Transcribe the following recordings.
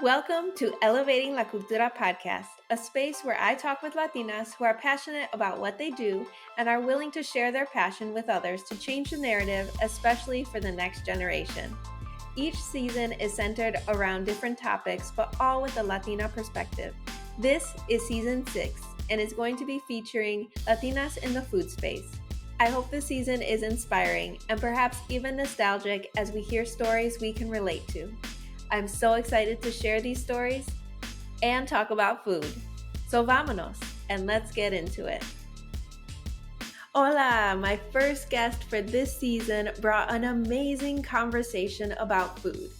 Welcome to Elevating La Cultura podcast, a space where I talk with Latinas who are passionate about what they do and are willing to share their passion with others to change the narrative, especially for the next generation. Each season is centered around different topics, but all with a Latina perspective. This is season 6, and it's going to be featuring Latinas in the food space. I hope this season is inspiring and perhaps even nostalgic as we hear stories we can relate to. I'm so excited to share these stories and talk about food. So vámonos, and let's get into it. Hola, my first guest for this season brought an amazing conversation about food.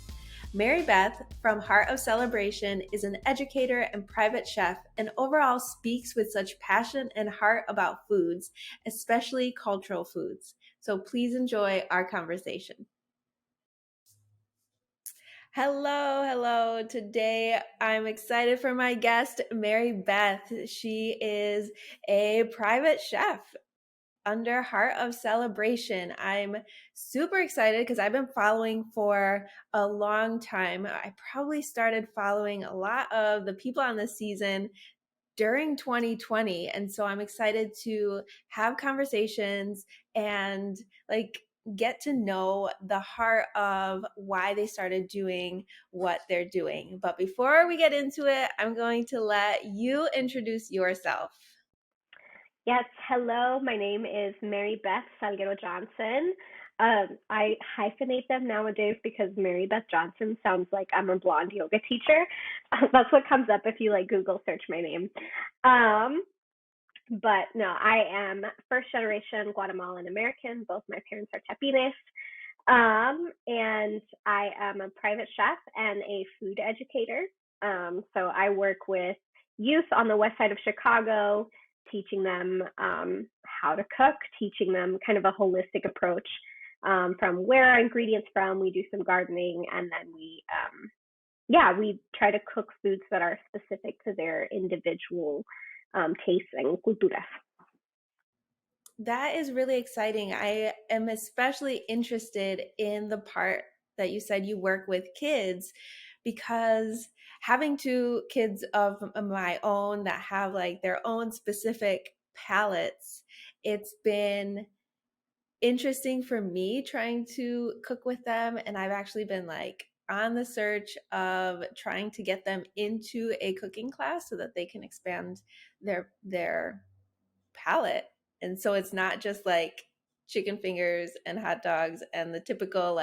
Mary-Beth from Heart of Celebration is an educator and private chef and overall speaks with such passion and heart about foods, especially cultural foods. So please enjoy our conversation. Hello. Today I'm excited for my guest, Mary-Beth. She is a private chef under Heart of Celebration. I'm super excited because I've been following for a long time. I probably started following a lot of the people on this season during 2020. And so I'm excited to have conversations and get to know the heart of why they started doing what they're doing. But before we get into it, I'm going to let you introduce yourself. Yes, hello. My name is Mary-Beth Salguero Johnson. I hyphenate them nowadays because Mary-Beth Johnson sounds like I'm a blonde yoga teacher. That's what comes up if you Google search my name. But no, I am first generation Guatemalan American. Both my parents are Chapines. And I am a private chef and a food educator. So I work with youth on the west side of Chicago, teaching them how to cook, teaching them kind of a holistic approach from where our ingredients from. We do some gardening, and then we try to cook foods that are specific to their individual tastes and culturas. That is really exciting. I am especially interested in the part that you said you work with kids, because having two kids of my own that have their own specific palates, it's been interesting for me trying to cook with them. And I've actually been on the search of trying to get them into a cooking class so that they can expand their palate. And so it's not just chicken fingers and hot dogs and the typical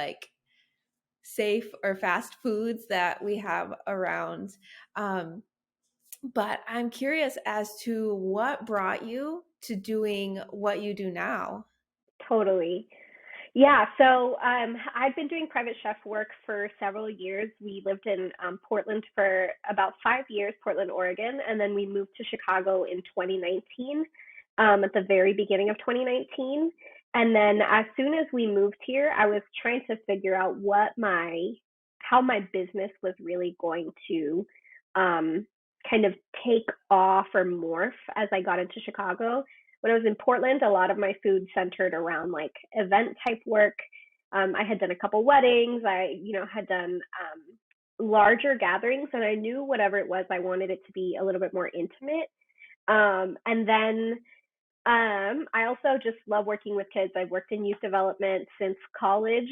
safe or fast foods that we have around. But I'm curious as to what brought you to doing what you do now. Totally. Yeah, so I've been doing private chef work for several years. We lived in Portland for about 5 years, Portland, Oregon, and then we moved to Chicago in 2019, at the very beginning of 2019. And then as soon as we moved here, I was trying to figure out how my business was really going to kind of take off or morph as I got into Chicago. When I was in Portland, a lot of my food centered around event type work. I had done a couple weddings. I, had done larger gatherings, and I knew whatever it was, I wanted it to be a little bit more intimate. And then I also just love working with kids. I've worked in youth development since college.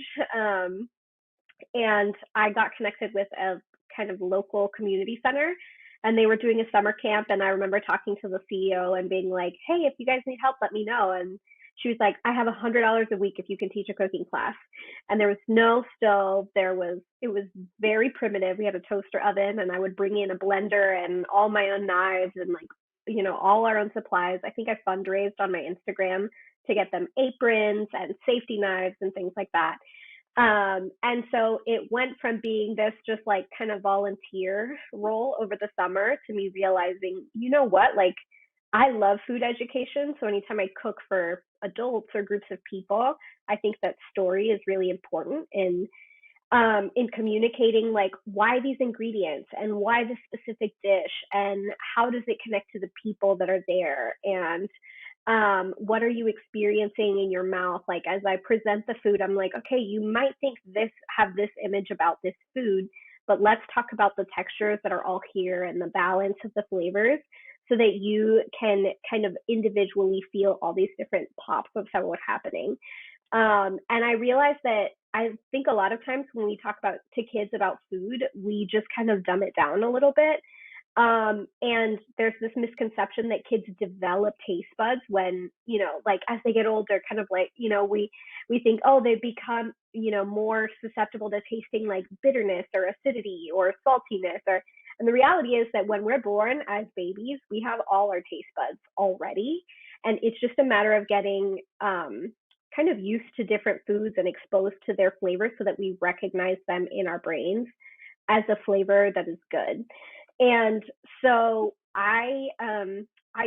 And I got connected with a kind of local community center, and they were doing a summer camp. And I remember talking to the CEO and being like, hey, if you guys need help, let me know. And she was like, I have $100 a week if you can teach a cooking class. And there was no stove. It was very primitive. We had a toaster oven, and I would bring in a blender and all my own knives and all our own supplies. I think I fundraised on my Instagram to get them aprons and safety knives and things like that. And so it went from being this just kind of volunteer role over the summer to me realizing, I love food education. So anytime I cook for adults or groups of people, I think that story is really important in communicating why these ingredients and why this specific dish and how does it connect to the people that are there, and what are you experiencing in your mouth? As I present the food, I'm like, okay, you might think have this image about this food, but let's talk about the textures that are all here and the balance of the flavors so that you can kind of individually feel all these different pops of what's happening. And I realized that I think a lot of times when we talk about to kids about food, we just kind of dumb it down a little bit. And there's this misconception that kids develop taste buds when, like as they get older, kind of like, we think, oh, they become, more susceptible to tasting like bitterness or acidity or saltiness and the reality is that when we're born as babies, we have all our taste buds already. And it's just a matter of getting kind of used to different foods and exposed to their flavors so that we recognize them in our brains as a flavor that is good. And so I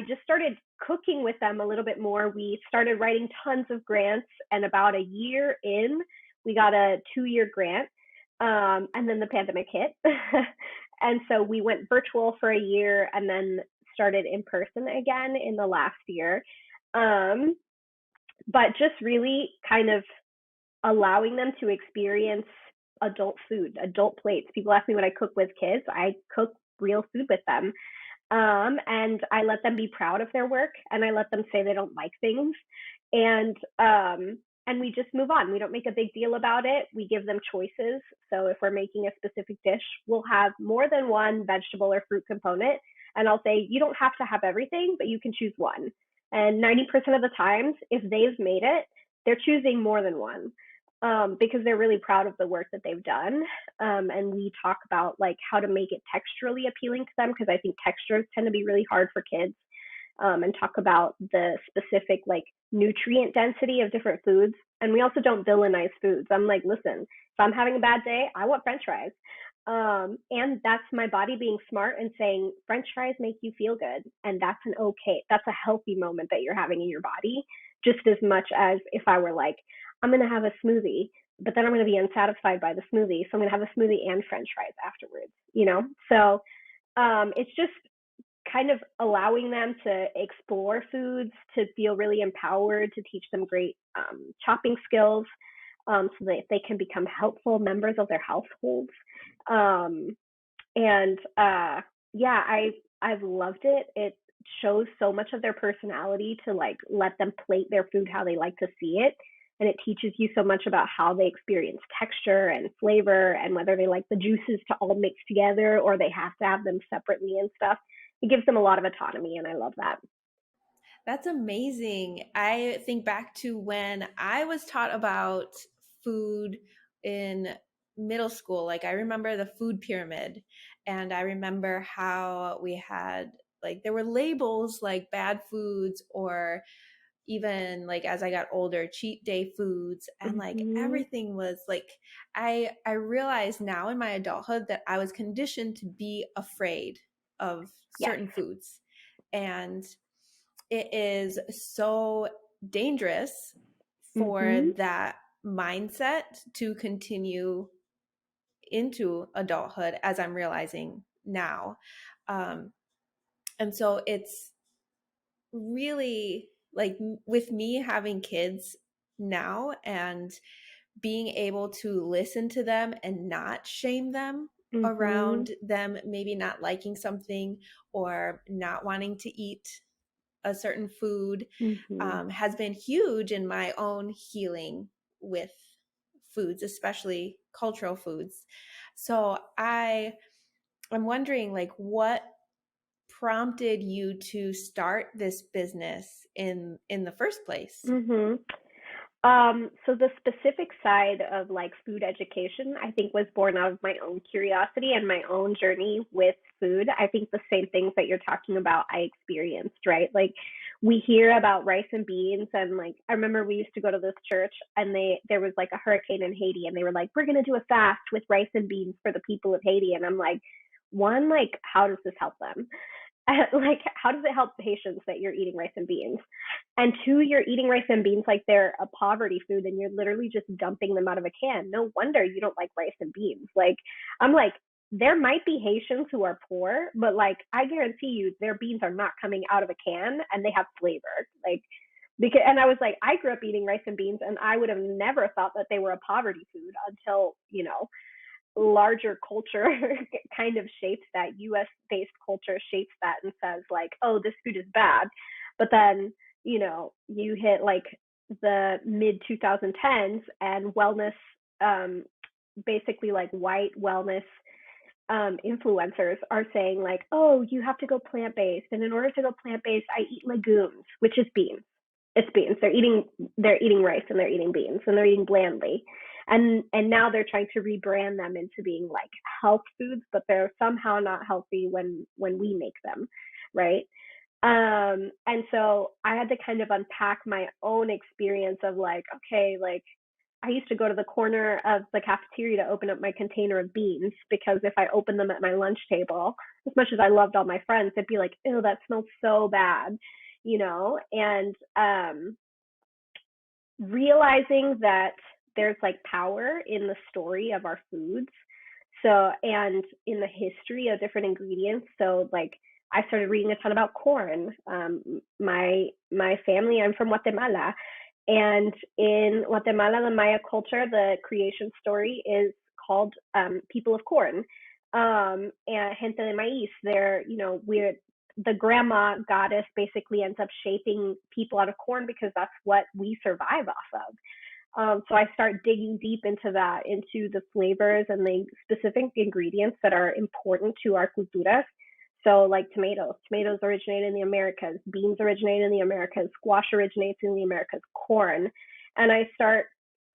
just started cooking with them a little bit more. We started writing tons of grants, and about a year in, we got a 2-year grant. And then the pandemic hit. And so we went virtual for a year and then started in person again in the last year. But just really kind of allowing them to experience adult food, adult plates. People ask me what I cook with kids. I cook real food with them. And I let them be proud of their work and I let them say they don't like things. And we just move on. We don't make a big deal about it. We give them choices. So if we're making a specific dish, we'll have more than one vegetable or fruit component. And I'll say, you don't have to have everything, but you can choose one. And 90% of the times, if they've made it, they're choosing more than one because they're really proud of the work that they've done. And we talk about like how to make it texturally appealing to them because I think textures tend to be really hard for kids. And talk about the specific like nutrient density of different foods. And we also don't villainize foods. I'm like, listen, if I'm having a bad day, I want French fries. And that's my body being smart and saying French fries make you feel good. And that's a healthy moment that you're having in your body, just as much as if I were like, I'm going to have a smoothie, but then I'm going to be unsatisfied by the smoothie. So I'm going to have a smoothie and French fries afterwards, So it's just kind of allowing them to explore foods, to feel really empowered, to teach them great chopping skills so that they can become helpful members of their households. I've loved it. It shows so much of their personality to like let them plate their food how they like to see it. And it teaches you so much about how they experience texture and flavor and whether they like the juices to all mix together or they have to have them separately and stuff. It gives them a lot of autonomy, and I love that. That's amazing. I think back to when I was taught about food in middle school. Like, I remember the food pyramid, and I remember how we had, like, there were labels like bad foods or even like as I got older, cheat day foods, and like Mm-hmm. everything was like I realize now in my adulthood that I was conditioned to be afraid of Yes. certain foods. And it is so dangerous for Mm-hmm. that mindset to continue into adulthood, as I'm realizing now. Um, and so it's really like with me having kids now and being able to listen to them and not shame them Mm-hmm. around them maybe not liking something or not wanting to eat a certain food Mm-hmm. has been huge in my own healing with foods, especially cultural foods. So I'm wondering like what prompted you to start this business in the first place? Mm-hmm. So the specific side of like food education, I think was born out of my own curiosity and my own journey with food. I think the same things that you're talking about, I experienced, right? Like we hear about rice and beans and like I remember we used to go to this church and there was like a hurricane in Haiti and they were like, we're gonna do a fast with rice and beans for the people of Haiti. And I'm like, one, like, how does this help them? Like, how does it help patients that you're eating rice and beans? And two, you're eating rice and beans like they're a poverty food and you're literally just dumping them out of a can. No wonder you don't like rice and beans. Like, I'm like, there might be Haitians who are poor, but like, I guarantee you their beans are not coming out of a can and they have flavor. Like, and I was like, I grew up eating rice and beans and I would have never thought that they were a poverty food until, larger culture kind of shapes that, US based culture shapes that and says like, oh, this food is bad. But then, you hit like the mid 2010s and wellness, basically like white wellness influencers are saying like, oh, you have to go plant based, and in order to go plant based, I eat legumes, which is beans. It's beans. They're eating rice and they're eating beans and they're eating blandly, and now they're trying to rebrand them into being like health foods, but they're somehow not healthy when we make them, right? And so I had to kind of unpack my own experience of like, okay, like I used to go to the corner of the cafeteria to open up my container of beans, because if I opened them at my lunch table, as much as I loved all my friends, they'd be like, ew, that smells so bad, and realizing that there's like power in the story of our foods. So, and in the history of different ingredients. So like I started reading a ton about corn. My family, I'm from Guatemala, and in Guatemala, the Maya culture, the creation story is called people of corn, and gente de maíz. We're the grandma goddess basically ends up shaping people out of corn because that's what we survive off of. So I start digging deep into that, into the flavors and the specific ingredients that are important to our culturas. So like tomatoes originate in the Americas, beans originate in the Americas, squash originates in the Americas, corn. And I start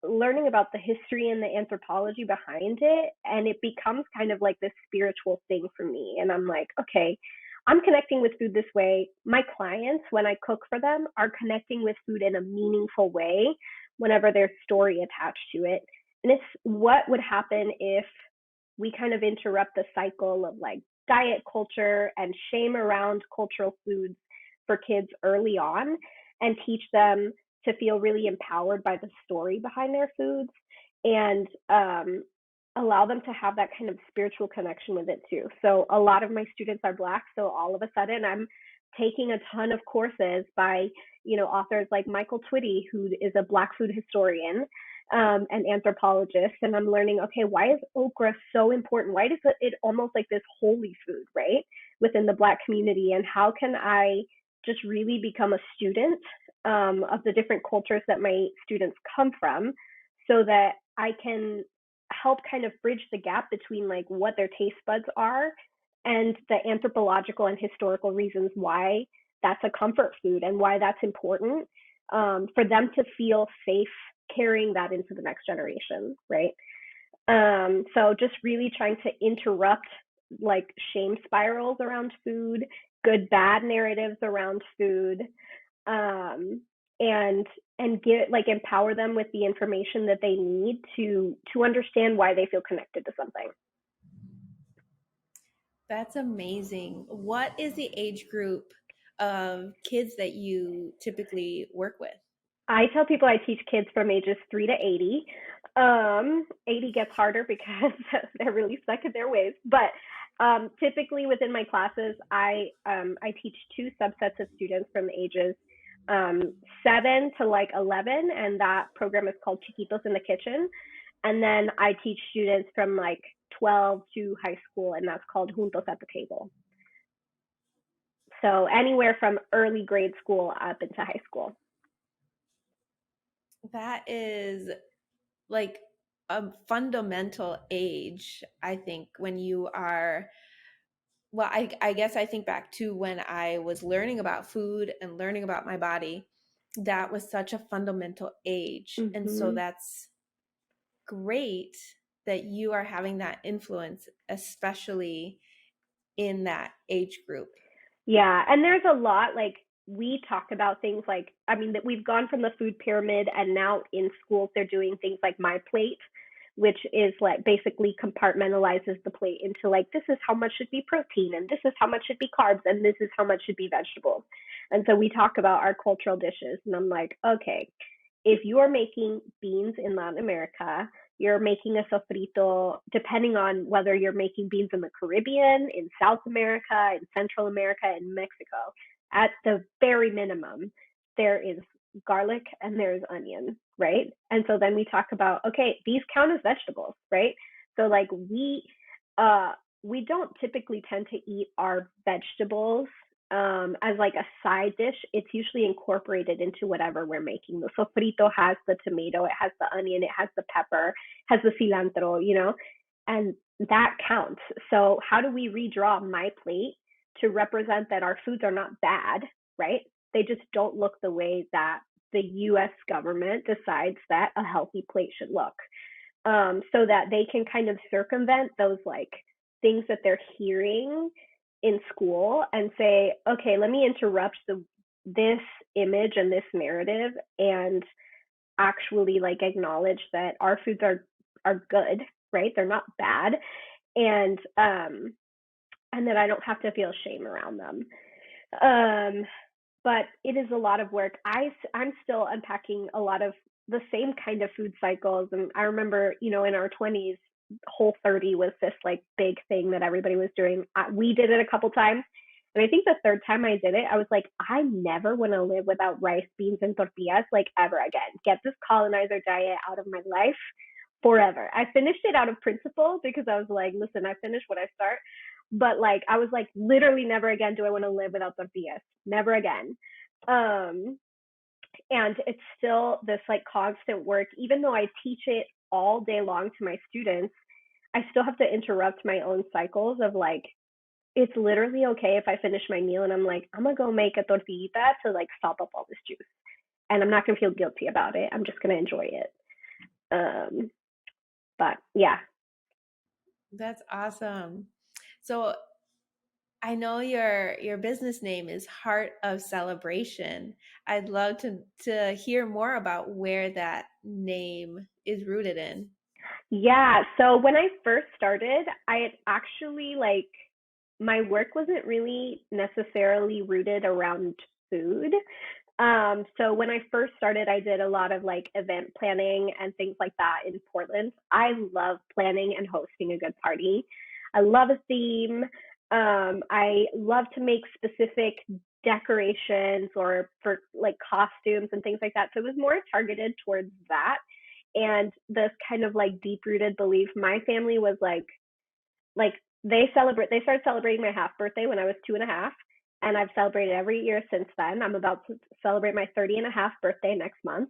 learning about the history and the anthropology behind it. And it becomes kind of like this spiritual thing for me. And I'm like, okay, I'm connecting with food this way. My clients, when I cook for them, are connecting with food in a meaningful way whenever there's story attached to it. And it's what would happen if we kind of interrupt the cycle of like diet culture and shame around cultural foods for kids early on, and teach them to feel really empowered by the story behind their foods, and allow them to have that kind of spiritual connection with it too. So a lot of my students are Black, so all of a sudden I'm taking a ton of courses by authors like Michael Twitty, who is a Black food historian, an anthropologist, and I'm learning, okay, why is okra so important? Why is it almost like this holy food, right, within the Black community? And how can I just really become a student of the different cultures that my students come from, so that I can help kind of bridge the gap between like what their taste buds are and the anthropological and historical reasons why that's a comfort food and why that's important, for them to feel safe carrying that into the next generation, right? So just really trying to interrupt like shame spirals around food, good bad narratives around food, and get like empower them with the information that they need to understand why they feel connected to something. That's amazing. What is the age group of kids that you typically work with? I tell people I teach kids from ages 3 to 80. 80 gets harder because they're really stuck in their ways. But typically within my classes, I teach two subsets of students from ages 7 to like 11, and that program is called Chiquitos in the Kitchen. And then I teach students from like 12 to high school, and that's called Juntos at the Table. So anywhere from early grade school up into high school. That is like a fundamental age, I think, when you are, well, I guess I think back to when I was learning about food and learning about my body. That was such a fundamental age. And so Mm-hmm. that's great that you are having that influence, especially in that age group. Yeah, and there's a lot like we talk about things like, I mean, that we've gone from the food pyramid, and now in schools they're doing things like My Plate, which is like basically compartmentalizes the plate into like, this is how much should be protein, and this is how much should be carbs, and this is how much should be vegetables. And so we talk about our cultural dishes, and I'm like, okay, if you are making beans in Latin America, you're making a sofrito, depending on whether you're making beans in the Caribbean, in South America, in Central America, in Mexico. At the very minimum, there is garlic and there's onion, right? And so then we talk about, okay, these count as vegetables, right? So like uh we don't typically tend to eat our vegetables as like a side dish. It's usually incorporated into whatever we're making. The sofrito has the tomato, it has the onion, it has the pepper, has the cilantro, you know, and that counts. So how do we redraw my plate to represent that our foods are not bad, right? They just don't look the way that the US government decides that a healthy plate should look. So that they can kind of circumvent those like things that they're hearing in school and say, okay, let me interrupt this image and this narrative and actually like acknowledge that our foods are good, right? They're not bad, and and that I don't have to feel shame around them. Um, but it is a lot of work. I'm still unpacking a lot of the same kind of food cycles. And I remember, you know, in our 20s, Whole 30 was this like big thing that everybody was doing. We did it a couple times. And I think the third time I did it, I was like, I never want to live without rice, beans, and tortillas like ever again. Get this colonizer diet out of my life forever. I finished it out of principle because I was like, listen, I finish what I start. But like, I was like, literally never again do I want to live without tortillas. Never again. Um, and it's still this like constant work, even though I teach it all day long to my students. I still have to interrupt my own cycles of like, it's literally okay if I finish my meal and I'm like, I'm gonna go make a tortillita to like sop up all this juice. And I'm not gonna feel guilty about it. I'm just gonna enjoy it. Um, but yeah. That's awesome. So I know your business name is Heart of Celebration. I'd love to hear more about where that name is rooted in. Yeah. So when I first started, I had actually like my work wasn't really necessarily rooted around food. So when I first started, I did a lot of like event planning and things like that in Portland. I love planning and hosting a good party. I love a theme. I love to make specific decorations or for like costumes and things like that. So it was more targeted towards that. And this kind of like deep rooted belief, my family was like they started celebrating my half birthday when I was 2.5, and I've celebrated every year since then. I'm about to celebrate my 30 and a half birthday next month.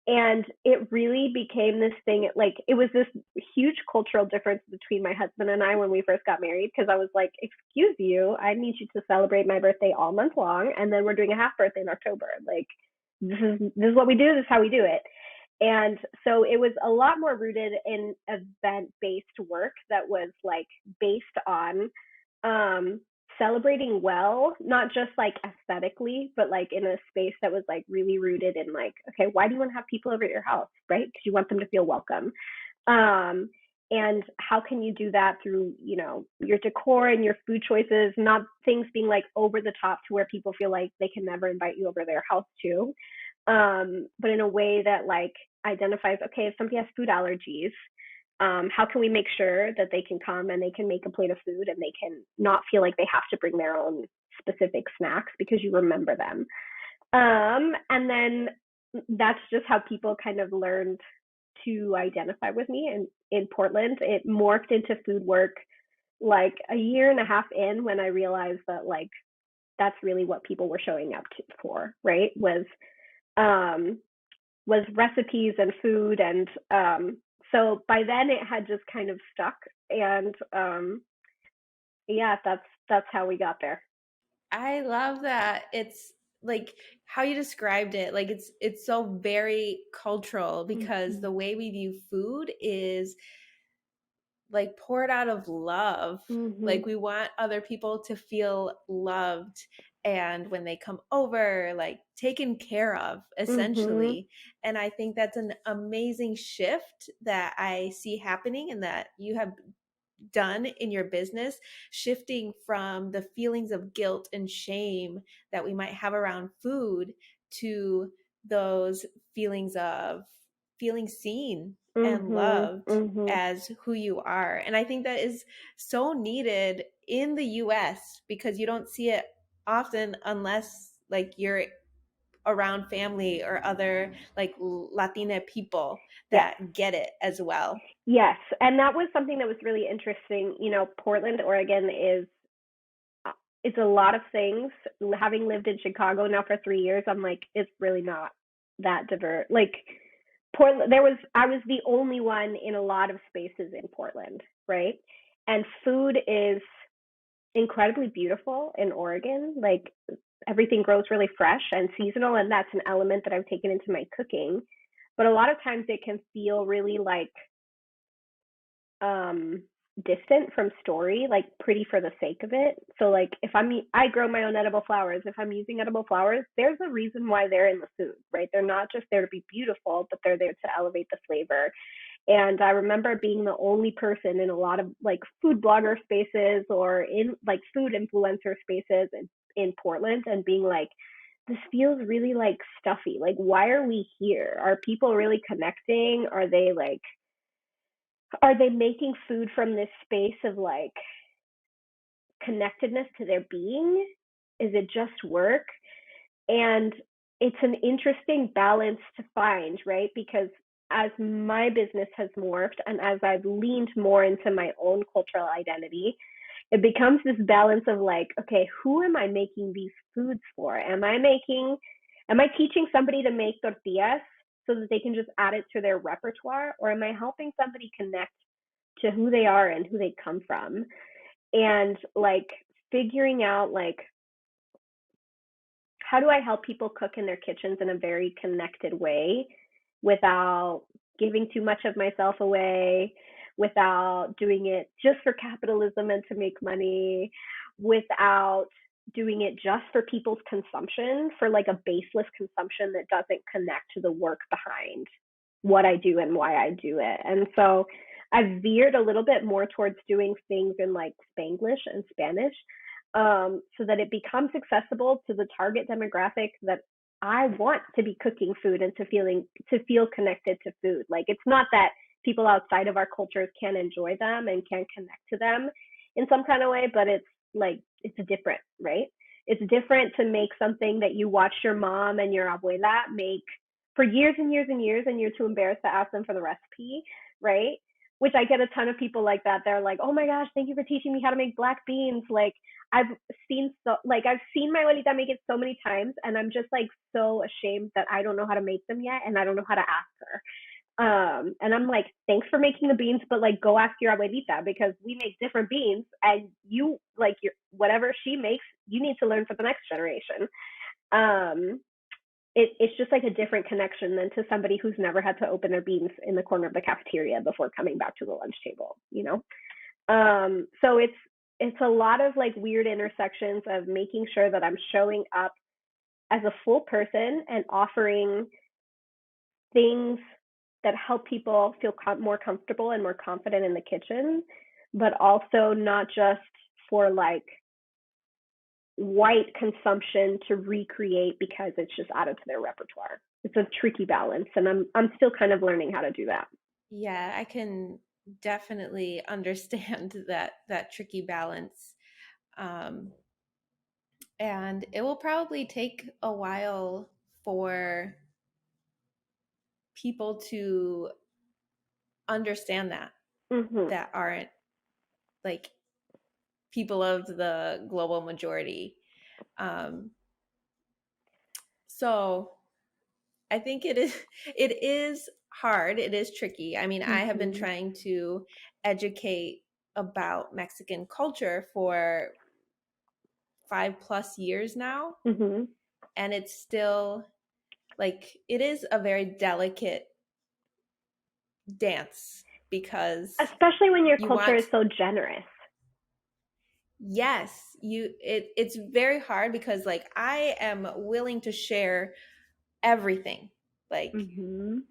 And it really became this thing, like it was this huge cultural difference between my husband and I when we first got married, because I was like, excuse you, I need you to celebrate my birthday all month long, and then we're doing a half birthday in October. Like this is what we do, this is how we do it. And so it was a lot more rooted in event based work that was like based on um, celebrating well, not just like aesthetically, but like in a space that was like really rooted in like, okay, why do you want to have people over at your house, right? Because you want them to feel welcome. Um, and how can you do that through, you know, your decor and your food choices, not things being like over the top to where people feel like they can never invite you over their house too, but in a way that like identifies, okay, if somebody has food allergies, how can we make sure that they can come and they can make a plate of food and they can not feel like they have to bring their own specific snacks because you remember them. And then that's just how people kind of learned to identify with me. And in Portland, it morphed into food work like a year and a half in, when I realized that like that's really what people were showing up for, right? Um, was recipes and food, and so by then it had just kind of stuck, and yeah, that's how we got there. I love that. It's like how you described it. Like it's so very cultural because Mm-hmm. the way we view food is like poured out of love. Mm-hmm. Like we want other people to feel loved, and when they come over, like taken care of Mm-hmm. essentially. And I think that's an amazing shift that I see happening and that you have done in your business, shifting from the feelings of guilt and shame that we might have around food to those feelings of feeling seen and Mm-hmm. loved Mm-hmm. as who you are. And I think that is so needed in the US because you don't see it often unless like you're around family or other like Latina people Yes. that get it as well. Yes. And that was something that was really interesting. You know, Portland, Oregon is it's a lot of things. Having lived in Chicago now for 3 years, I'm like, it's really not that diverse. Like Portland, I was the only one in a lot of spaces in Portland, right? And food is incredibly beautiful in Oregon. Like everything grows really fresh and seasonal, and that's an element that I've taken into my cooking. But a lot of times it can feel really like um distant from story, like pretty for the sake of it. So like if I grow my own edible flowers, if I'm using edible flowers, there's a reason why they're in the food, right? They're not just there to be beautiful, but they're there to elevate the flavor. And I remember being the only person in a lot of like food blogger spaces or in like food influencer spaces in Portland and being like, this feels really like stuffy. Like, why are we here? Are people really connecting? Are they making food from this space of like connectedness to their being? Is it just work? And it's an interesting balance to find, right? Because as my business has morphed and as I've leaned more into my own cultural identity, it becomes this balance of like, okay, who am I making these foods for? Am I teaching somebody to make tortillas so that they can just add it to their repertoire? Or am I helping somebody connect to who they are and who they come from? And like figuring out like how do I help people cook in their kitchens in a very connected way without giving too much of myself away, without doing it just for capitalism and to make money, without doing it just for people's consumption, for like a baseless consumption that doesn't connect to the work behind what I do and why I do it. And so I've veered a little bit more towards doing things in like Spanglish and Spanish, so that it becomes accessible to the target demographic that I want to be cooking food and to feel connected to food. Like it's not that people outside of our cultures can't enjoy them and can't connect to them in some kind of way, but it's like it's different, right? It's different to make something that you watched your mom and your abuela make for years and years and years, and you're too embarrassed to ask them for the recipe, right? Which I get a ton of people like that. They're like, "Oh my gosh, thank you for teaching me how to make black beans." Like I've I've seen my abuelita make it so many times, and I'm just like so ashamed that I don't know how to make them yet, and I don't know how to ask her. And I'm like, thanks for making the beans, but like go ask your abuelita because we make different beans, and you like your whatever she makes, you need to learn for the next generation. Um, it's just like a different connection than to somebody who's never had to open their beans in the corner of the cafeteria before coming back to the lunch table, you know? So it's a lot of like weird intersections of making sure that I'm showing up as a full person and offering things that help people feel more comfortable and more confident in the kitchen, but also not just for like white consumption to recreate because it's just added to their repertoire. It's a tricky balance, and I'm still kind of learning how to do that. Yeah, I can definitely understand that tricky balance. Um, and it will probably take a while for people to understand Mhm. that aren't like people of the global majority. Um, so I think it is hard. It is tricky. I mean, I have been Mhm. trying to educate about Mexican culture for 5+ years now, Mhm. and it's still like it is a very delicate dance because Especially when your you culture is want, so generous. yes, it's very hard because like I am willing to share everything, like, Mhm.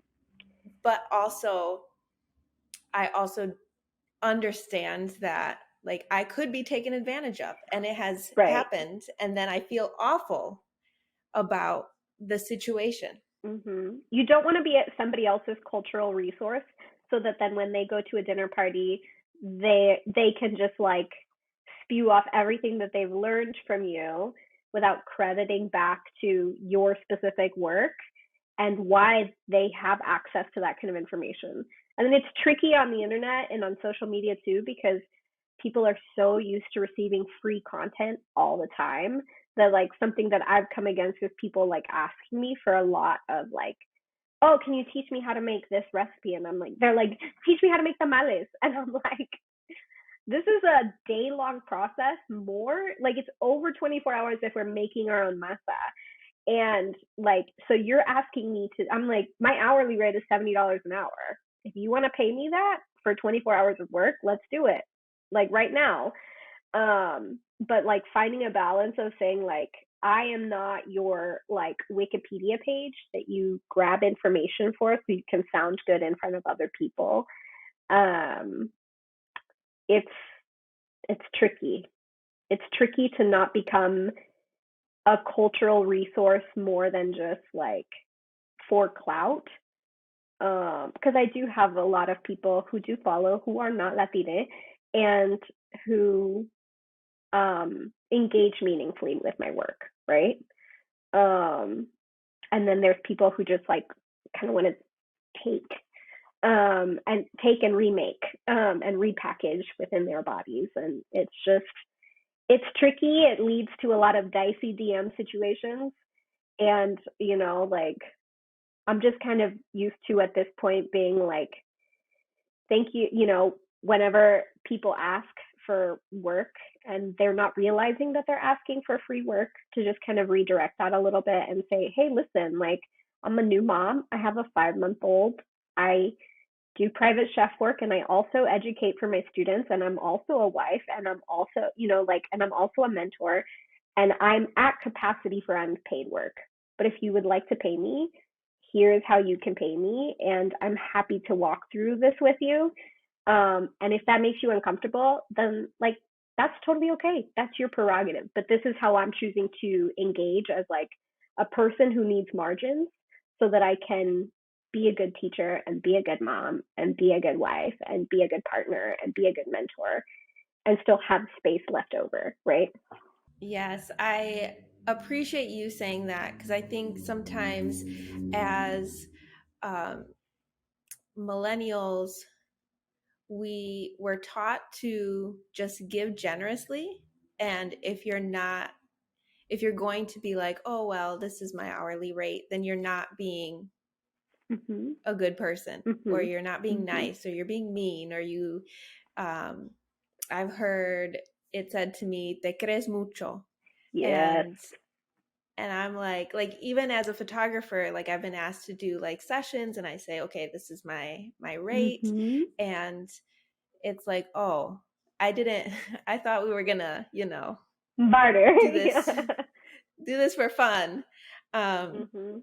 but also I also understand that like I could be taken advantage of, and it has Right. happened, and then I feel awful about the situation. You don't want to be at somebody else's cultural resource so that then when they go to a dinner party, they can just like spew off everything that they've learned from you without crediting back to your specific work and why they have access to that kind of information. And then it's tricky on the internet and on social media too, because people are so used to receiving free content all the time that like something that I've come against with people like asking me for a lot of like, oh, can you teach me how to make this recipe? And I'm like, they're like, teach me how to make tamales. And I'm like, this is a day-long process, more like it's over 24 hours if we're making our own masa. And like, so you're asking me to, I'm like, my hourly rate is $70 an hour. If you want to pay me that for 24 hours of work, let's do it. Like right now. But like finding a balance of saying like, I am not your like Wikipedia page that you grab information for so you can sound good in front of other people. Um, it's it's tricky. It's tricky to not become a cultural resource more than just like for clout. Because I do have a lot of people who do follow who are not Latine and who engage meaningfully with my work, right? Um, and then there's people who just like kind of want to take and take and remake and repackage within their bodies, and it's tricky. It leads to a lot of dicey DM situations, and like I'm just kind of used to at this point being like, thank you, whenever people ask for work and they're not realizing that they're asking for free work, to just kind of redirect that a little bit and say, hey, listen, like I'm a new mom. I have a 5-month-old. I do private chef work and I also educate for my students, and I'm also a wife, and I'm also, and I'm also a mentor, and I'm at capacity for unpaid work. But if you would like to pay me, here's how you can pay me, and I'm happy to walk through this with you. And if that makes you uncomfortable, then like that's totally okay. That's your prerogative. But this is how I'm choosing to engage as like a person who needs margins so that I can be a good teacher and be a good mom and be a good wife and be a good partner and be a good mentor and still have space left over, right? Yes, I appreciate you saying that because I think sometimes as um, millennials, we were taught to just give generously. And if you're going to be like, oh, well, this is my hourly rate, then you're not being Mhm. a good person, or Mhm. you're not being Mhm. nice, or you're being mean, or um, I've heard it said to me, te crees mucho. Yes. And I'm like even as a photographer, like I've been asked to do like sessions, and I say, okay, this is my rate, Mhm. and it's like, oh, I didn't I thought we were gonna, Barter. do Yeah. this do this for fun. Um Mhm.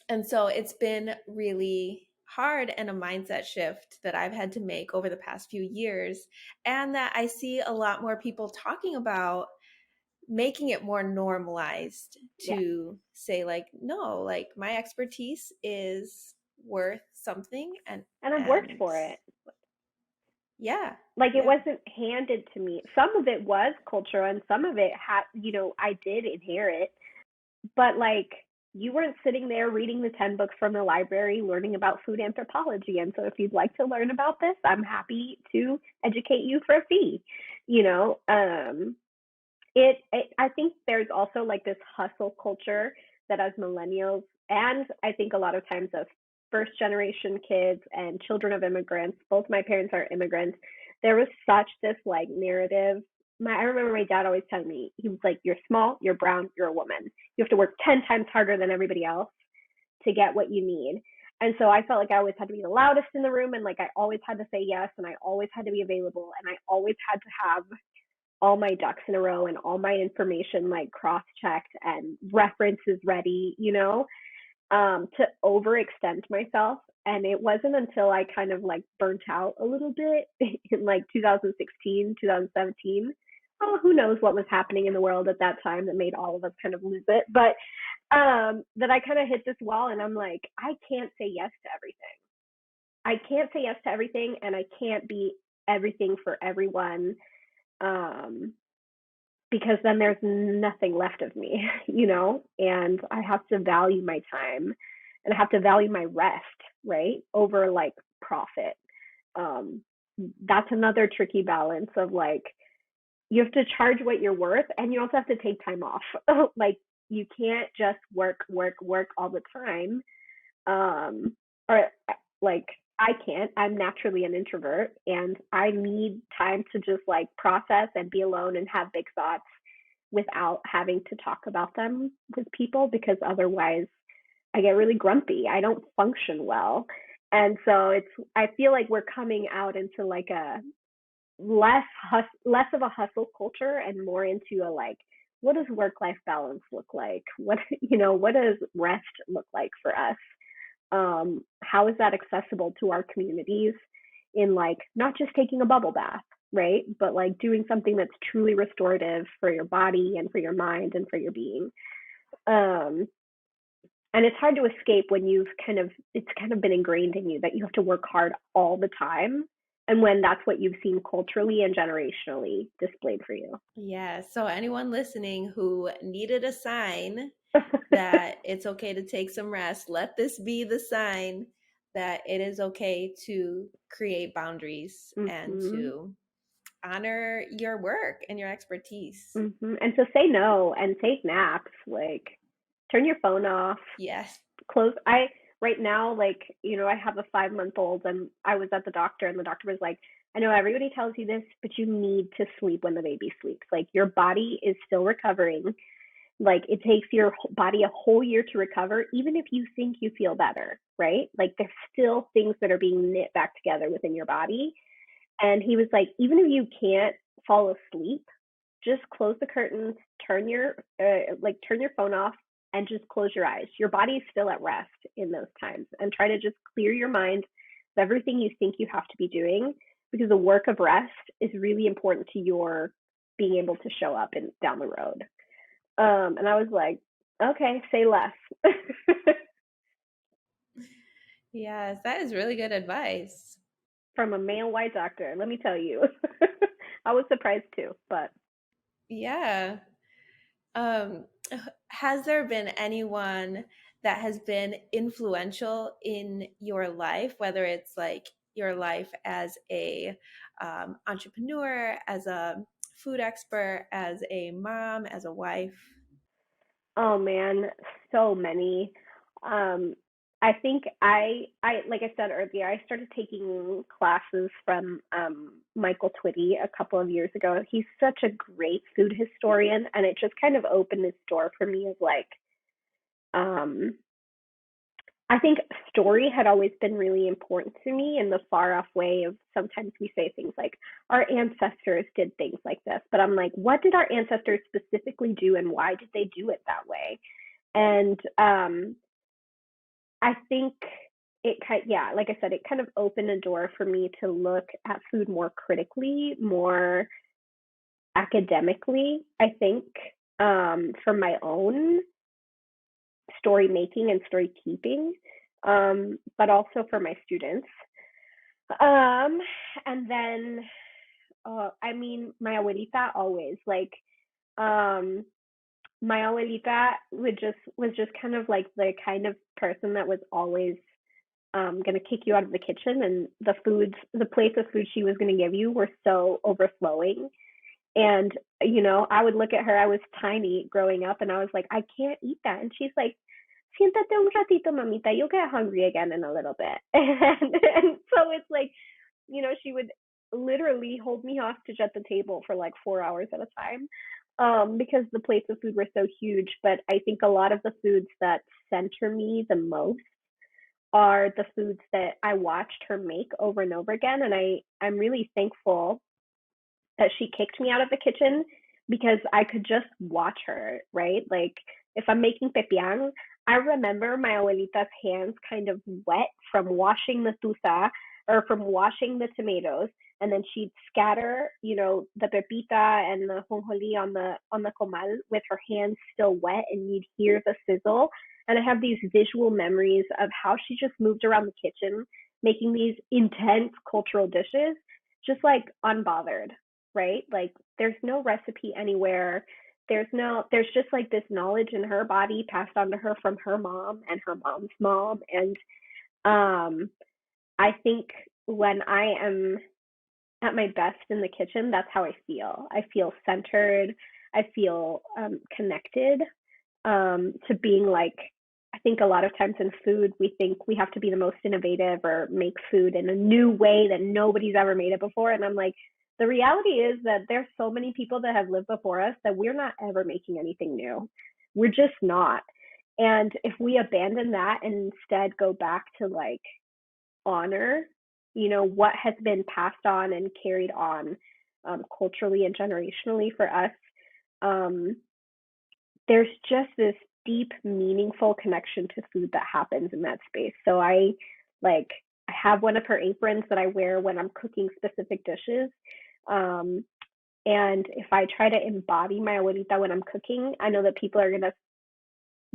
and so it's been really hard, and a mindset shift that I've had to make over the past few years, and that I see a lot more people talking about, making it more normalized Yeah. to say like, no, like my expertise is worth something, And I've worked and for it. yeah. Like it Yeah. wasn't handed to me. Some of it was culture and some of it had, I did inherit, but like you weren't sitting there reading the 10 books from the library learning about food anthropology. And so if you'd like to learn about this, I'm happy to educate you for a fee. You know, I think there's also like this hustle culture that as millennials, and I think a lot of times as first generation kids and children of immigrants, both my parents are immigrants, there was such this like narrative. I remember my dad always telling me, he was like, you're small, you're brown, you're a woman, you have to work 10 times harder than everybody else to get what you need. And so I felt like I always had to be the loudest in the room, and like I always had to say yes, and I always had to be available, and I always had to have all my ducks in a row and all my information like cross-checked and references ready, to overextend myself. And it wasn't until I kind of like burnt out a little bit in like 2016, 2017. Oh, who knows what was happening in the world at that time that made all of us kind of lose it. But that I kind of hit this wall, and I'm like, I can't say yes to everything. I can't say yes to everything, and I can't be everything for everyone. Um, because then there's nothing left of me, and I have to value my time and I have to value my rest, right? Over like profit. Um, that's another tricky balance of like, you have to charge what you're worth and you also have to take time off. Like, you can't just work all the time. Or like, I can't. I'm naturally an introvert and I need time to just like process and be alone and have big thoughts without having to talk about them with people, because otherwise I get really grumpy. I don't function well. And so I feel like we're coming out into like a less of a hustle culture and more into a like, what does work life balance look like? What does rest look like for us? How is that accessible to our communities in like not just taking a bubble bath, right? But like doing something that's truly restorative for your body and for your mind and for your being. Um, and it's hard to escape when it's kind of been ingrained in you that you have to work hard all the time, and when that's what you've seen culturally and generationally displayed for you. Yeah. So anyone listening who needed a sign that it's okay to take some rest, let this be the sign that it is okay to create boundaries and Mm-hmm. to honor your work and your expertise. Mm-hmm. And to say no and take naps, like turn your phone off, Yes. close. I right now, like, I have a 5 month old, and I was at the doctor, and the doctor was like, I know everybody tells you this, but you need to sleep when the baby sleeps. Like, your body is still recovering. Like, it takes your body a whole year to recover, even if you think you feel better, right? Like, there's still things that are being knit back together within your body. And he was like, even if you can't fall asleep, just close the curtains, turn your phone off, and just close your eyes. Your body is still at rest in those times, and try to just clear your mind of everything you think you have to be doing, because the work of rest is really important to your being able to show up and down the road. And I was like, okay, say less. Yes, that is really good advice. From a male white doctor, let me tell you. I was surprised too, but Yeah. Um, has there been anyone that has been influential in your life, whether it's like your life as a entrepreneur, as a food expert, as a mom, as a wife? oh man, so many. Um, I think I like I said earlier, I started taking classes from Michael Twitty a couple of years ago. He's such a great food historian, and it just kind of opened this door for me of like, um, I think story had always been really important to me, in the far off way of, sometimes we say things like our ancestors did things like this, but I'm like, what did our ancestors specifically do and why did they do it that way? And I think yeah, like I said, it kind of opened a door for me to look at food more critically, more academically, I think, for my own story making and story keeping, but also for my students. Um, and then, I mean, my abuelita always like, um, my abuelita was just kind of like the kind of person that was always gonna kick you out of the kitchen, and the plates of food she was gonna give you were so overflowing. And I would look at her. I was tiny growing up, and I was like, I can't eat that. And she's like, siéntate un ratito, mamita. You'll get hungry again in a little bit. And so it's like, she would literally hold me hostage at the table for like 4 hours at a time, because the plates of food were so huge. But I think a lot of the foods that center me the most are the foods that I watched her make over and over again. And I'm really thankful that she kicked me out of the kitchen, because I could just watch her, right? Like, if I'm making pepián, I remember my abuelita's hands kind of wet from washing the tusa, or from washing the tomatoes, and then she'd scatter, the pepita and the jonjoli on the comal with her hands still wet, and you'd hear the sizzle. And I have these visual memories of how she just moved around the kitchen making these intense cultural dishes, just like unbothered. right? Like there's no recipe anywhere. There's just like this knowledge in her body passed on to her from her mom and her mom's mom. And um I think when I am at my best in the kitchen, that's how I feel. I feel centered. I feel connected to being like, I think a lot of times in food, we think we have to be the most innovative or make food in a new way that nobody's ever made it before. And I'm like, the reality is that there's so many people that have lived before us that we're not ever making anything new. We're just not. And if we abandon that and instead go back to like honor, what has been passed on and carried on culturally and generationally for us, um, there's just this deep, meaningful connection to food that happens in that space. So like I have one of her aprons that I wear when I'm cooking specific dishes. Um, and if I try to embody my abuelita when I'm cooking, I know that people are gonna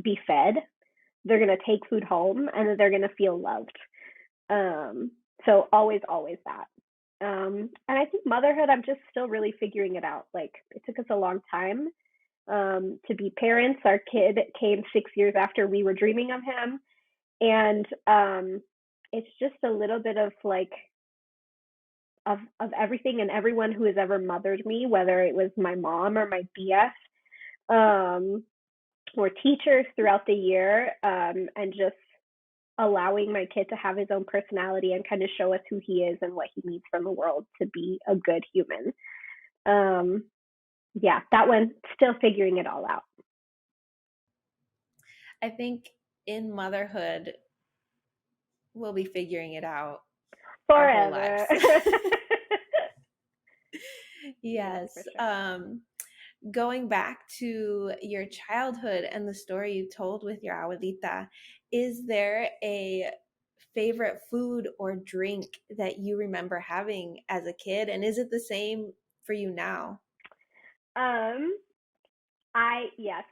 be fed, they're gonna take food home, and they're gonna feel loved. Um, so always, always that. And I think motherhood, I'm just still really figuring it out. Like it took us a long time to be parents. Our kid came 6 years after we were dreaming of him. And it's just a little bit of like, of everything and everyone who has ever mothered me, whether it was my mom or my BF, or teachers throughout the year, and just allowing my kid to have his own personality and kind of show us who he is and what he needs from the world to be a good human. Um, yeah, that one, still figuring it all out. I think in motherhood, we'll be figuring it out our whole lives. Forever. Yeah, for Yes. sure. Going back to your childhood and the story you told with your abuelita, is there a favorite food or drink that you remember having as a kid? And is it the same for you now? Um,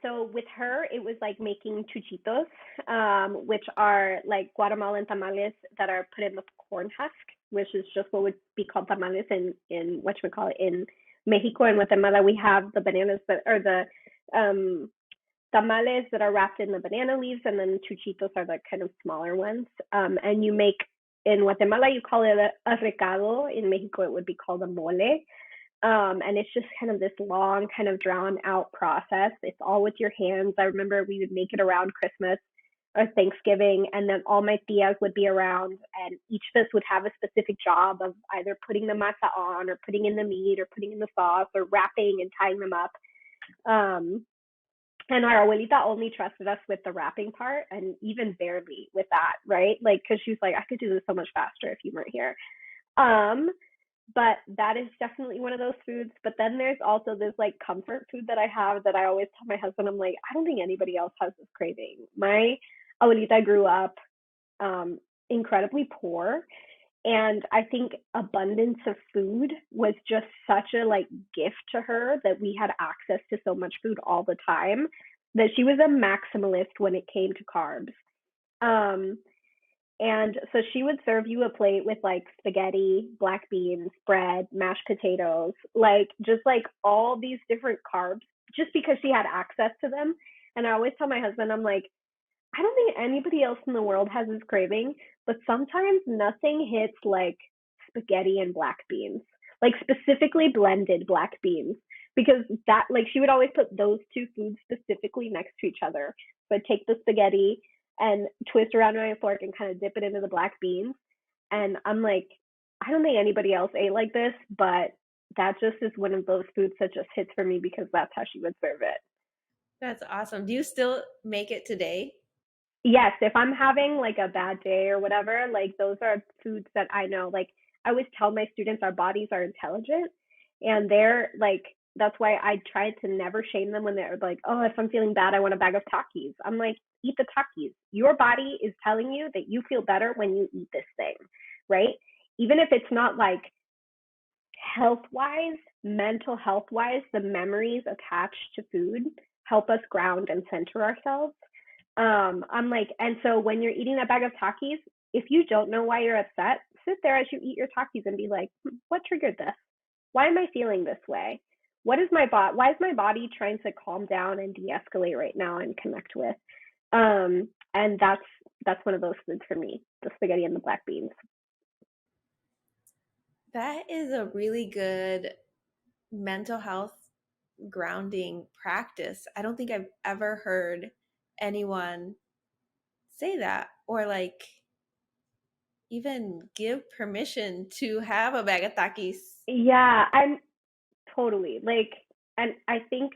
so with her, it was like making chuchitos, which are like Guatemalan tamales that are put in the corn husk, which is just what would be called tamales in what we call it in Mexico and Guatemala. We have the bananas that or the um tamales that are wrapped in the banana leaves, and then chuchitos are the kind of smaller ones. And you make in Guatemala, you call it a recado. In Mexico, it would be called a mole. And it's just kind of this long, kind of drawn out process. It's all with your hands. I remember we would make it around Christmas or Thanksgiving, and then all my tias would be around, and each of us would have a specific job of either putting the masa on, or putting in the meat, or putting in the sauce, or wrapping and tying them up. Um, and our abuelita only trusted us with the wrapping part, and even barely with that, right? Like, because she's like, I could do this so much faster if you weren't here. Um, but that is definitely one of those foods. But then there's also this like comfort food that I have that I always tell my husband, I'm like, I don't think anybody else has this craving. My abuelita grew up um, incredibly poor. And I think abundance of food was just such a like gift to her that we had access to so much food all the time that she was a maximalist when it came to carbs. Um, and so she would serve you a plate with like spaghetti, black beans, bread, mashed potatoes, like just like all these different carbs just because she had access to them. And I always tell my husband, I'm like, I don't think anybody else in the world has this craving, but sometimes nothing hits like spaghetti and black beans, like specifically blended black beans, because that, like, she would always put those two foods specifically next to each other. So I'd take the spaghetti and twist around my fork and kind of dip it into the black beans. And I'm like, I don't think anybody else ate like this, but that just is one of those foods that just hits for me because that's how she would serve it. That's awesome. Do you still make it today? Yes, if I'm having like a bad day or whatever, like those are foods that I know. Like I always tell my students our bodies are intelligent, and they're like, that's why I try to never shame them when they're like, oh, if I'm feeling bad, I want a bag of Takis. I'm like, eat the Takis. Your body is telling you that you feel better when you eat this thing, right? Even if it's not like health wise, mental health wise, the memories attached to food help us ground and center ourselves. I'm like, and so when you're eating that bag of Takis, if you don't know why you're upset, sit there as you eat your Takis and be like, what triggered this? why am I feeling this way? What is my body? Why is my body trying to calm down and de-escalate right now and connect with? And that's one of those foods for me, the spaghetti and the black beans. That is a really good mental health grounding practice. I don't think I've ever heard anyone say that or like even give permission to have a bag of takis. Yeah, I'm totally like, and I think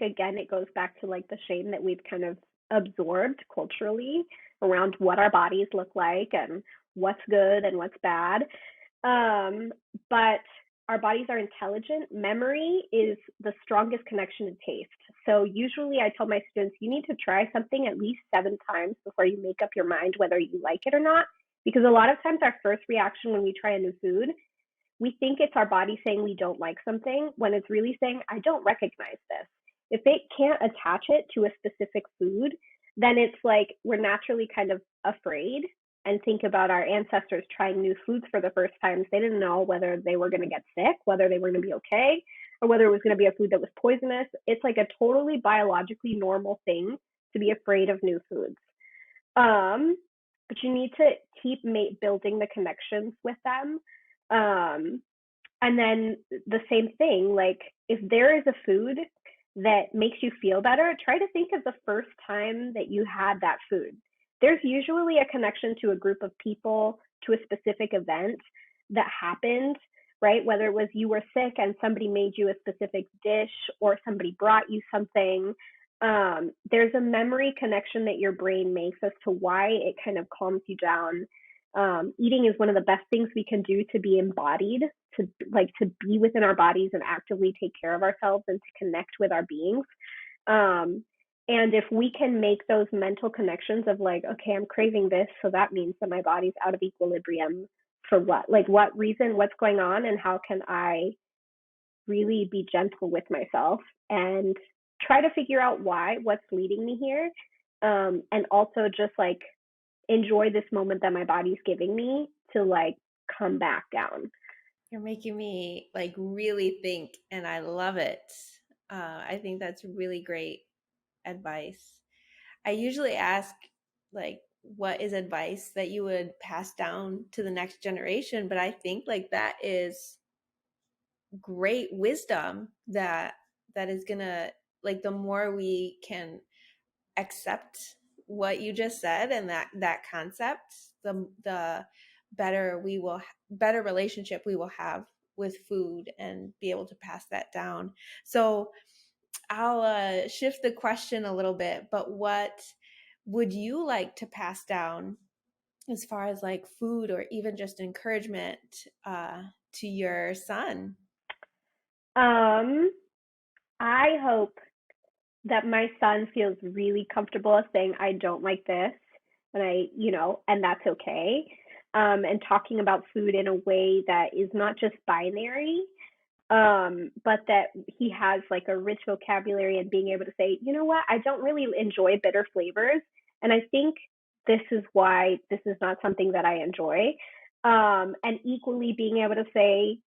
again it goes back to like the shame that we've kind of absorbed culturally around what our bodies look like and what's good and what's bad. Um, but our bodies are intelligent. Memory is the strongest connection to taste. So usually I tell my students, you need to try something at least 7 times before you make up your mind whether you like it or not. Because a lot of times our first reaction when we try a new food, we think it's our body saying we don't like something when it's really saying, I don't recognize this. If it can't attach it to a specific food, then it's like we're naturally kind of afraid and think about our ancestors trying new foods for the first time. They didn't know whether they were going to get sick, whether they were going to be okay, or whether it was going to be a food that was poisonous. It's like a totally biologically normal thing to be afraid of new foods. Um, but you need to keep building the connections with them. Um, and then the same thing, like if there is a food that makes you feel better, try to think of the first time that you had that food. There's usually a connection to a group of people, to a specific event that happened, right? Whether it was you were sick and somebody made you a specific dish or somebody brought you something. There's a memory connection that your brain makes as to why it kind of calms you down. Eating is one of the best things we can do to be embodied, to be within our bodies and actively take care of ourselves and to connect with our beings. Um, and if we can make those mental connections of like, okay, I'm craving this, so that means that my body's out of equilibrium for what? Like what reason, what's going on, and how can I really be gentle with myself and try to figure out what's leading me here. And also just like enjoy this moment that my body's giving me to like come back down. You're making me like really think, and I love it. I think that's really great advice. I usually ask, like, what is advice that you would pass down to the next generation? But I think like that is great wisdom that is gonna, like, the more we can accept what you just said and that concept, the better we will better relationship we will have with food and be able to pass that down. So I'll shift the question a little bit, but what would you like to pass down as far as like food or even just encouragement to your son? Um, I hope that my son feels really comfortable saying, I don't like this, and and that's okay. And talking about food in a way that is not just binary, but that he has like a rich vocabulary and being able to say, you know what, I don't really enjoy bitter flavors. And I think this is why this is not something that I enjoy. And equally being able to say,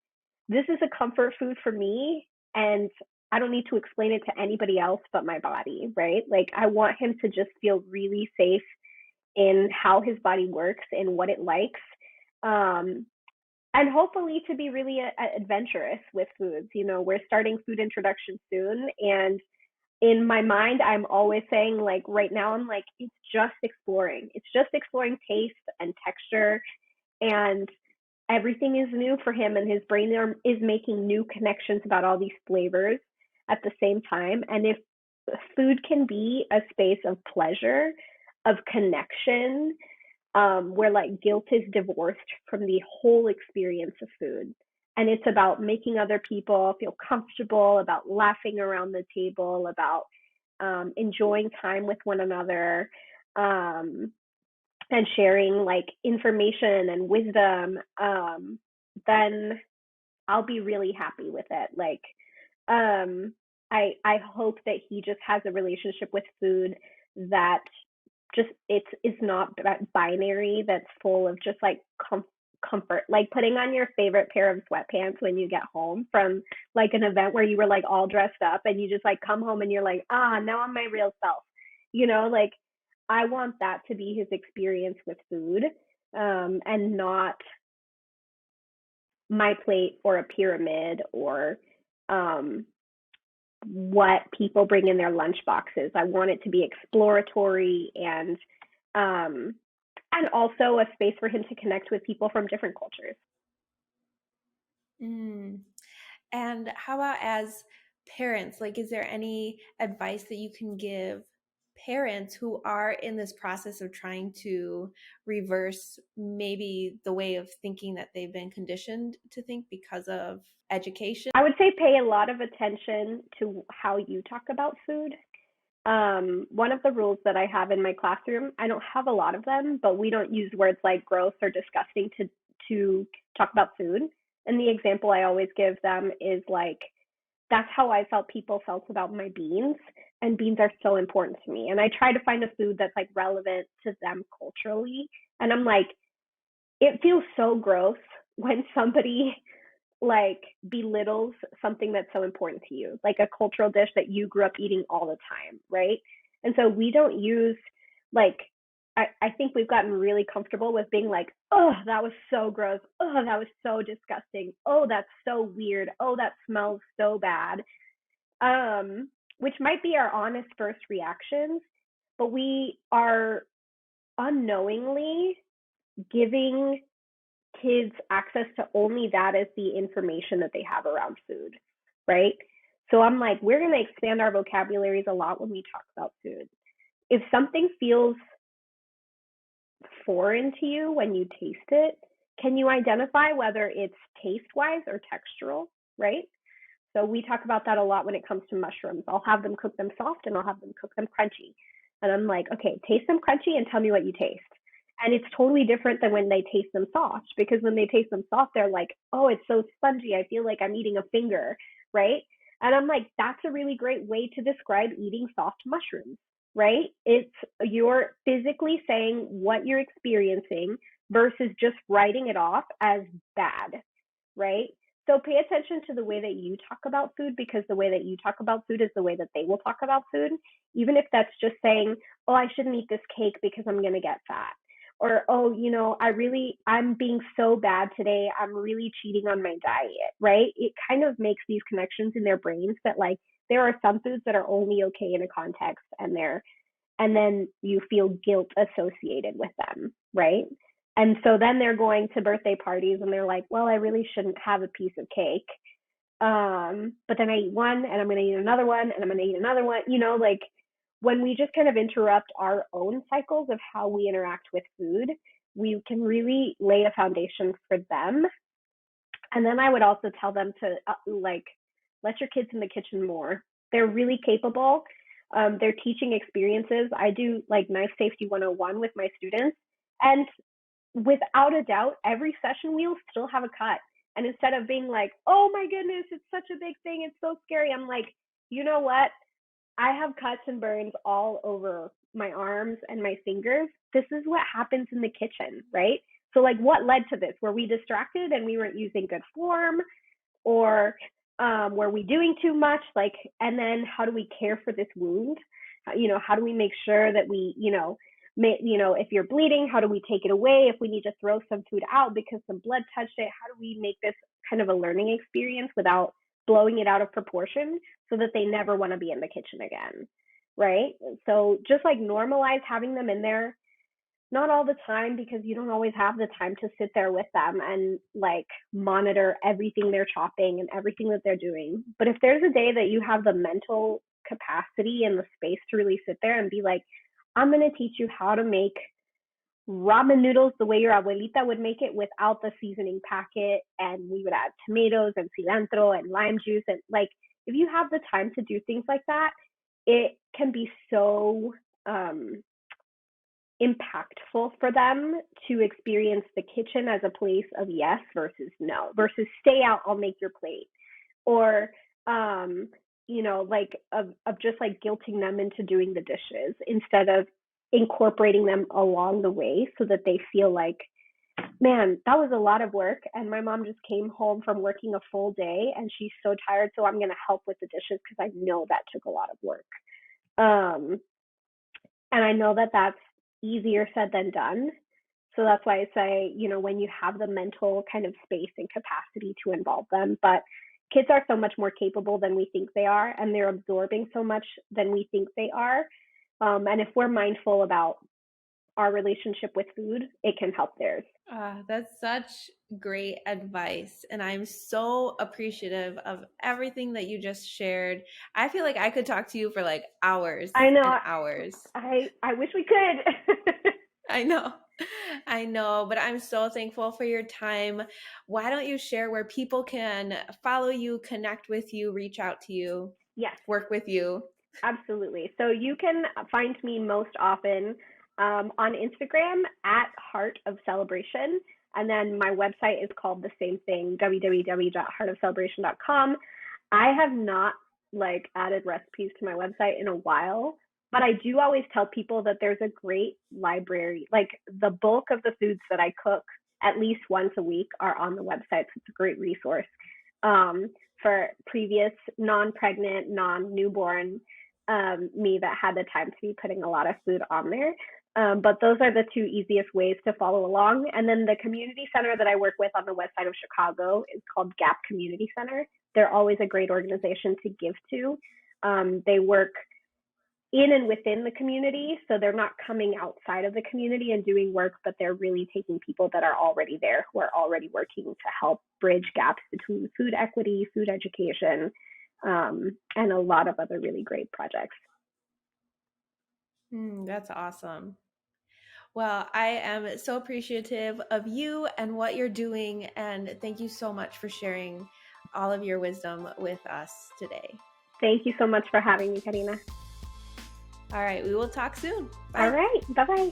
this is a comfort food for me, and I don't need to explain it to anybody else but my body, right? Like I want him to just feel really safe in how his body works and what it likes. Um, and hopefully to be really adventurous with foods. We're starting food introduction soon, and in my mind, I'm always saying, like, right now, I'm like, it's just exploring. It's just exploring taste and texture, and everything is new for him, and his brain is making new connections about all these flavors at the same time. And if food can be a space of pleasure, of connection, where like guilt is divorced from the whole experience of food. And it's about making other people feel comfortable, about laughing around the table, about enjoying time with one another, um, and sharing like information and wisdom, then I'll be really happy with it. Like, I hope that he just has a relationship with food that just it's not binary, that's full of just like comfort, like putting on your favorite pair of sweatpants when you get home from like an event where you were like all dressed up and you just like come home and you're like, now I'm my real self. Like I want that to be his experience with food, and not my plate or a pyramid or um, what people bring in their lunch boxes. I want it to be exploratory um, and also a space for him to connect with people from different cultures. Mm. And how about as parents? Like, is there any advice that you can give parents who are in this process of trying to reverse maybe the way of thinking that they've been conditioned to think because of education? I would say pay a lot of attention to how you talk about food. One of the rules that I have in my classroom, I don't have a lot of them, but we don't use words like gross or disgusting to talk about food. And the example I always give them is like, that's how I felt people felt about my beans, and beans are so important to me. And I try to find a food that's like relevant to them culturally. And I'm like, it feels so gross when somebody like belittles something that's so important to you, like a cultural dish that you grew up eating all the time, right? And so we don't use like I think we've gotten really comfortable with being like, oh, that was so gross. Oh, that was so disgusting. Oh, that's so weird. Oh, that smells so bad. Which might be our honest first reactions, but we are unknowingly giving kids access to only that as the information that they have around food, right? So I'm like, we're going to expand our vocabularies a lot when we talk about food. If something feels foreign to you when you taste it, can you identify whether it's taste wise or textural, right? So we talk about that a lot when it comes to mushrooms. I'll have them cook them soft and I'll have them cook them crunchy. And I'm like, okay, taste them crunchy and tell me what you taste. And it's totally different than when they taste them soft, because when they taste them soft, they're like, oh, it's so spongy. I feel like I'm eating a finger, right? And I'm like, that's a really great way to describe eating soft mushrooms, right? It's you're physically saying what you're experiencing versus just writing it off as bad, right? So pay attention to the way that you talk about food, because the way that you talk about food is the way that they will talk about food. Even if that's just saying, oh, I shouldn't eat this cake because I'm going to get fat. Or, oh, I'm being so bad today. I'm really cheating on my diet, right? It kind of makes these connections in their brains that like there are some foods that are only okay in a context, and then you feel guilt associated with them, right? And so then they're going to birthday parties and they're like, well, I really shouldn't have a piece of cake. But then I eat one and I'm going to eat another one and I'm going to eat another one. Like when we just kind of interrupt our own cycles of how we interact with food, we can really lay a foundation for them. And then I would also tell them to like, let your kids in the kitchen more. They're really capable. They're teaching experiences. I do like Knife Safety 101 with my students. And without a doubt, every session we'll still have a cut. And instead of being like, oh my goodness, it's such a big thing, it's so scary, I'm like, you know what? I have cuts and burns all over my arms and my fingers. This is what happens in the kitchen, right? So, like, what led to this? Were we distracted and we weren't using good form? Or were we doing too much? Like, and then how do we care for this wound? How do we make sure that we, if you're bleeding, how do we take it away? If we need to throw some food out because some blood touched it, how do we make this kind of a learning experience without blowing it out of proportion so that they never want to be in the kitchen again, right? So just like normalize having them in there, not all the time, because you don't always have the time to sit there with them and like monitor everything they're chopping and everything that they're doing. But if there's a day that you have the mental capacity and the space to really sit there and be like, I'm going to teach you how to make ramen noodles the way your abuelita would make it without the seasoning packet, and we would add tomatoes and cilantro and lime juice, and like if you have the time to do things like that, it can be so impactful for them to experience the kitchen as a place of yes versus no, versus stay out, I'll make your plate, or like of just like guilting them into doing the dishes instead of incorporating them along the way so that they feel like man, that was a lot of work. And my mom just came home from working a full day and she's so tired. So I'm going to help with the dishes because I know that took a lot of work. Um, and I know that that's easier said than done. So that's why I say, when you have the mental kind of space and capacity to involve them. But kids are so much more capable than we think they are, and they're absorbing so much than we think they are. And if we're mindful about our relationship with food, it can help theirs. That's such great advice. And I'm so appreciative of everything that you just shared. I feel like I could talk to you for like hours I and know. hours. I wish we could. I know. I know, but I'm so thankful for your time. Why don't you share where people can follow you, connect with you, reach out to you, Yes, work with you? absolutely. So you can find me most often on Instagram at Heart of Celebration. And then my website is called the same thing, www.heartofcelebration.com. I have not added recipes to my website in a while, but I do always tell people that there's a great library. Like the bulk of the foods that I cook at least once a week are on the website. So it's a great resource for previous non-pregnant, non-newborn me that had the time to be putting a lot of food on there. But those are the two easiest ways to follow along. And then the community center that I work with on the west side of Chicago is called Gap Community Center. They're always a great organization to give to. They work in and within the community, so they're not coming outside of the community and doing work, but they're really taking people that are already there, who are already working to help bridge gaps between food equity, food education, and a lot of other really great projects. That's awesome. Well, I am so appreciative of you and what you're doing, and thank you so much for sharing all of your wisdom with us today. Thank you so much for having me, Karina. All right, we will talk soon. Bye. All right, bye-bye.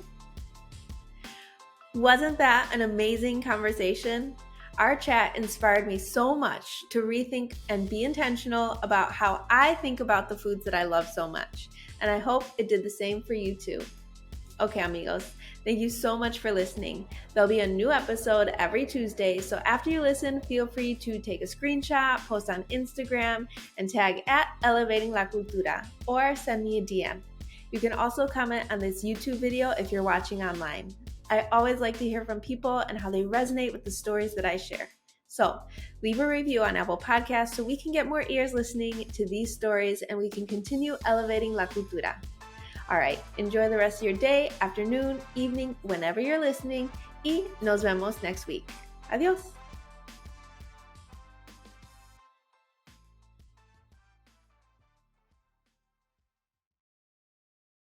Wasn't that an amazing conversation? Our chat inspired me so much to rethink and be intentional about how I think about the foods that I love so much, and I hope it did the same for you too. Okay, amigos, thank you so much for listening. There'll be a new episode every Tuesday, so after you listen, feel free to take a screenshot, post on Instagram, and tag at Elevating La Cultura, or send me a DM. You can also comment on this YouTube video if you're watching online. I always like to hear from people and how they resonate with the stories that I share. So leave a review on Apple Podcasts so we can get more ears listening to these stories and we can continue elevating La Cultura. All right, enjoy the rest of your day, afternoon, evening, whenever you're listening, y nos vemos next week. Adiós.